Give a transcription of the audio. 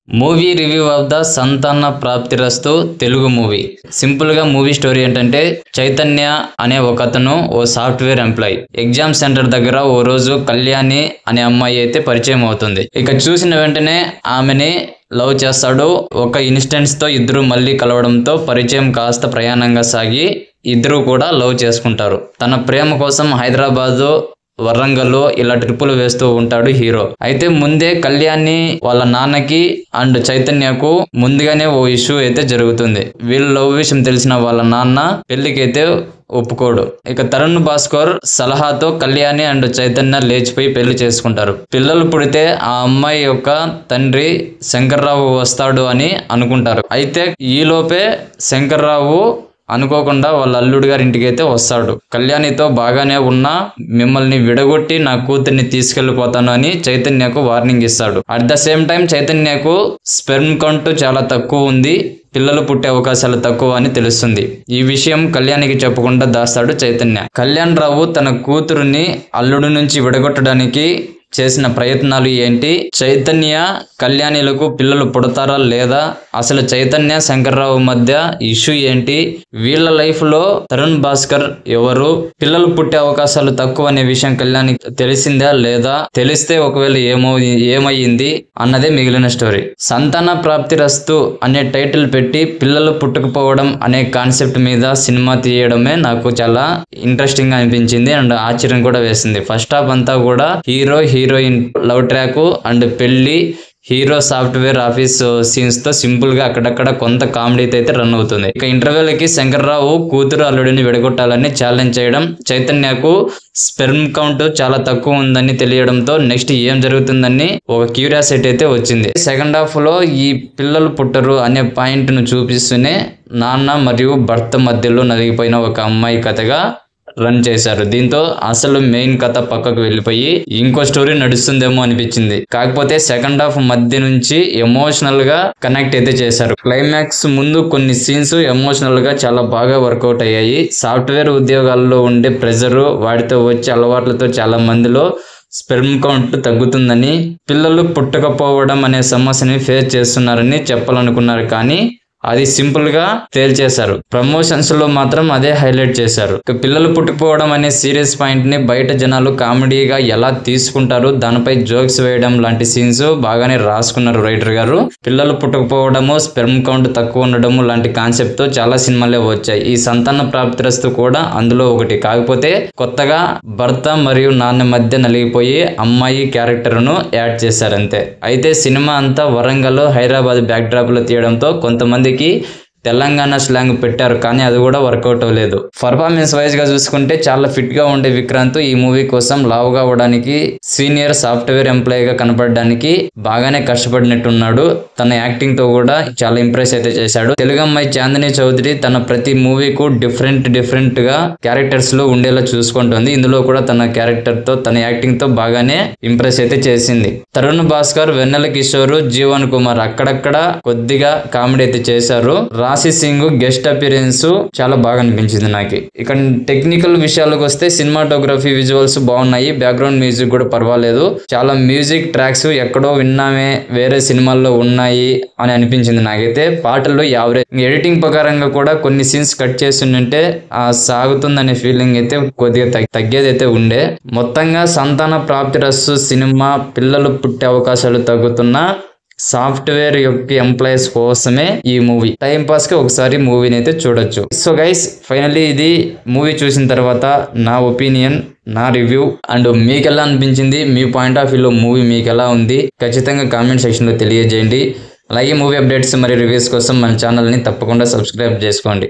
Movie review of the సంతాన ప్రాప్తిరస్తు Telugu movie. Simple గా movie story ఏంటంటే, చైతన్య అనే ఒకతను ఓ సాఫ్ట్వేర్ ఎంప్లాయీ. ఎగ్జామ్ సెంటర్ దగ్గర ఓ రోజు కళ్యాణి అనే అమ్మాయి అయితే పరిచయం అవుతుంది. ఇక చూసిన వెంటనే ఆమెని లవ్ చేస్తాడు. ఒక ఇన్స్టెంట్స్ తో ఇద్దరు మళ్ళీ కలవడంతో పరిచయం కాస్త ప్రయాణంగా సాగి ఇద్దరు కూడా లవ్ చేసుకుంటారు. తన ప్రేమ కోసం హైదరాబాద్, వరంగల్ ఇలా ట్రిప్పులు వేస్తూ ఉంటాడు హీరో. అయితే ముందే కళ్యాణి వాళ్ళ నాన్నకి అండ్ చైతన్యకు ముందుగానే ఓ ఇష్యూ అయితే జరుగుతుంది. వీళ్ళ లవ్ విషయం తెలిసిన వాళ్ళ నాన్న పెళ్లికైతే ఒప్పుకోడు. ఇక తరుణ్ భాస్కర్ సలహాతో కళ్యాణి అండ్ చైతన్య లేచిపోయి పెళ్లి చేసుకుంటారు. పిల్లలు పుడితే ఆ అమ్మాయి యొక్క తండ్రి శంకర్రావు వస్తాడు అని అనుకుంటారు. అయితే ఈలోపే శంకర్రావు అనుకోకుండా వాళ్ళ అల్లుడు గారి ఇంటికి అయితే వస్తాడు. కళ్యాణితో బాగానే ఉన్నా మిమ్మల్ని విడగొట్టి నా కూతుర్ని తీసుకెళ్లిపోతాను అని చైతన్యకు వార్నింగ్ ఇస్తాడు. అట్ ద సేమ్ టైం చైతన్యకు స్పెర్మ్ కౌంట్ చాలా తక్కువ ఉంది, పిల్లలు పుట్టే అవకాశాలు తక్కువ అని తెలుస్తుంది. ఈ విషయం కళ్యాణికి చెప్పకుండా దాస్తాడు చైతన్య. కళ్యాణ్ రావు తన కూతురుని అల్లుడు నుంచి విడగొట్టడానికి చేసిన ప్రయత్నాలు ఏంటి, చైతన్య కళ్యాణిలకు పిల్లలు పుడతారా లేదా, అసలు చైతన్య శంకర్రావు మధ్య ఇష్యూ ఏంటి, వీళ్ళ లైఫ్ లో తరుణ్ భాస్కర్ ఎవరు, పిల్లలు పుట్టే అవకాశాలు తక్కువ అనే విషయం కళ్యాణి తెలిసిందా లేదా, తెలిస్తే ఒకవేళ ఏమయ్యింది అన్నదే మిగిలిన స్టోరీ. సంతాన ప్రాప్తిరస్తు అనే టైటిల్ పెట్టి పిల్లలు పుట్టకపోవడం అనే కాన్సెప్ట్ మీద సినిమా తీయడమే నాకు చాలా ఇంట్రెస్టింగ్ గా అనిపించింది అండ్ ఆశ్చర్యం కూడా వేసింది. ఫస్ట్ హాఫ్ అంతా కూడా హీరోయిన్ లవ్ ట్రాక్ అండ్ పెళ్లి, హీరో సాఫ్ట్వేర్ ఆఫీస్ సీన్స్ తో సింపుల్ గా అక్కడక్కడ కొంత కామెడీ అయితే రన్ అవుతుంది. ఇక ఇంటర్వెల్ కి శంకర్రావు కూతురు అల్లుడిని విడగొట్టాలని ఛాలెంజ్ చేయడం, చైతన్యకు స్పెర్మ్ కౌంట్ చాలా తక్కువ ఉందని తెలియడంతో నెక్స్ట్ ఏం జరుగుతుందని ఒక క్యూరియాసిటీ అయితే వచ్చింది. సెకండ్ హాఫ్ లో ఈ పిల్లలు పుట్టరు అనే పాయింట్ ను చూపిస్తూనే నాన్న మరియు భర్త మధ్యలో నలిగిపోయిన ఒక అమ్మాయి కథగా రన్ చేశారు. దీంతో అసలు మెయిన్ కథ పక్కకు వెళ్ళిపోయి ఇంకో స్టోరీ నడుస్తుందేమో అనిపించింది. కాకపోతే సెకండ్ హాఫ్ మధ్య నుంచి ఎమోషనల్ గా కనెక్ట్ అయితే చేశారు. క్లైమాక్స్ ముందు కొన్ని సీన్స్ ఎమోషనల్ గా చాలా బాగా వర్కౌట్ అయ్యాయి. సాఫ్ట్వేర్ ఉద్యోగాల్లో ఉండే ప్రెజర్, వాటితో వచ్చే అలవాట్లతో చాలా మందిలో స్పెర్మ్ కౌంట్ తగ్గుతుందని, పిల్లలు పుట్టకపోవడం అనే సమస్యని ఫేస్ చేస్తున్నారని చెప్పాలనుకున్నారు, కానీ అది సింపుల్ గా తేల్చేశారు. ప్రమోషన్స్ లో మాత్రం అదే హైలైట్ చేశారు. పిల్లలు పుట్టుకుపోవడం అనే సీరియస్ పాయింట్ ని బయట జనాలు కామెడీగా ఎలా తీసుకుంటారు, దానిపై జోక్స్ వేయడం లాంటి సీన్స్ బాగానే రాసుకున్నారు రైటర్ గారు. పిల్లలు పుట్టకపోవడము, స్పెర్మ్ కౌంట్ తక్కువ ఉండడము లాంటి కాన్సెప్ట్ తో చాలా సినిమాలే వచ్చాయి. ఈ సంతాన ప్రాప్తిరస్తు కూడా అందులో ఒకటి. కాకపోతే కొత్తగా భర్త మరియు నాన్న మధ్య నలిగిపోయి అమ్మాయి క్యారెక్టర్ ను యాడ్ చేశారంతే. అయితే సినిమా అంతా వరంగల్, హైదరాబాద్ బ్యాక్ డ్రాప్ లో తీయడంతో కొంతమంది తెలంగాణ స్లాంగ్ పెట్టారు, కానీ అది కూడా వర్కౌట్ అవ్వలేదు. పర్ఫార్మెన్స్ వైజ్ గా చూసుకుంటే చాలా ఫిట్ గా ఉండే విక్రాంత్ ఈ మూవీ కోసం లావుగా అవడానికి, సీనియర్ సాఫ్ట్వేర్ ఎంప్లాయీగా కనపడడానికి బాగానే కష్టపడినట్టున్నాడు. తన యాక్టింగ్ తో కూడా చాలా ఇంప్రెస్ అయితే చేశాడు. తెలుగు అమ్మాయి చాందిని చౌదరి తన ప్రతి మూవీకు డిఫరెంట్ గా క్యారెక్టర్స్ లో ఉండేలా చూసుకుంటుంది. ఇందులో కూడా తన క్యారెక్టర్ తో, తన యాక్టింగ్ తో బాగానే ఇంప్రెస్ అయితే చేసింది. తరుణ్ భాస్కర్, వెన్నెల కిషోర్, జీవన్ కుమార్ అక్కడక్కడ కొద్దిగా కామెడీ అయితే చేశారు. రాశి సింగ్ గెస్ట్ అపిరెన్స్ చాలా బాగా అనిపించింది నాకు. ఇక టెక్నికల్ విషయాలకు వస్తే సినిమాటోగ్రఫీ, విజువల్స్ బాగున్నాయి. బ్యాక్గ్రౌండ్ మ్యూజిక్ కూడా పర్వాలేదు. చాలా మ్యూజిక్ ట్రాక్స్ ఎక్కడో విన్నామే, వేరే సినిమాల్లో ఉన్నాయి అని అనిపించింది నాకైతే. పాటల్లో యావరేజ్. ఎడిటింగ్ ప్రకారంగా కూడా కొన్ని సీన్స్ కట్ చేస్తుంటే ఆ సాగుతుందనే ఫీలింగ్ అయితే కొద్దిగా తగ్గేదైతే ఉండే. మొత్తంగా సంతాన ప్రాప్తిరస్తు సినిమా పిల్లలు పుట్టే అవకాశాలు తగ్గుతున్న సాఫ్ట్వేర్ యొక్క ఎంప్లాయీస్ కోసమే ఈ మూవీ. టైం పాస్ కి ఒకసారి మూవీని అయితే చూడొచ్చు. సో గైస్, ఫైనల్లీ ఇది మూవీ చూసిన తర్వాత నా ఒపీనియన్, నా రివ్యూ. అండ్ మీకు ఎలా అనిపించింది, మీ పాయింట్ ఆఫ్ వ్యూలో మూవీ మీకు ఎలా ఉంది ఖచ్చితంగా కామెంట్ సెక్షన్ లో తెలియజేయండి. అలాగే మూవీ అప్డేట్స్ మరియు రివ్యూస్ కోసం మన ఛానల్ ని తప్పకుండా సబ్స్క్రైబ్ చేసుకోండి.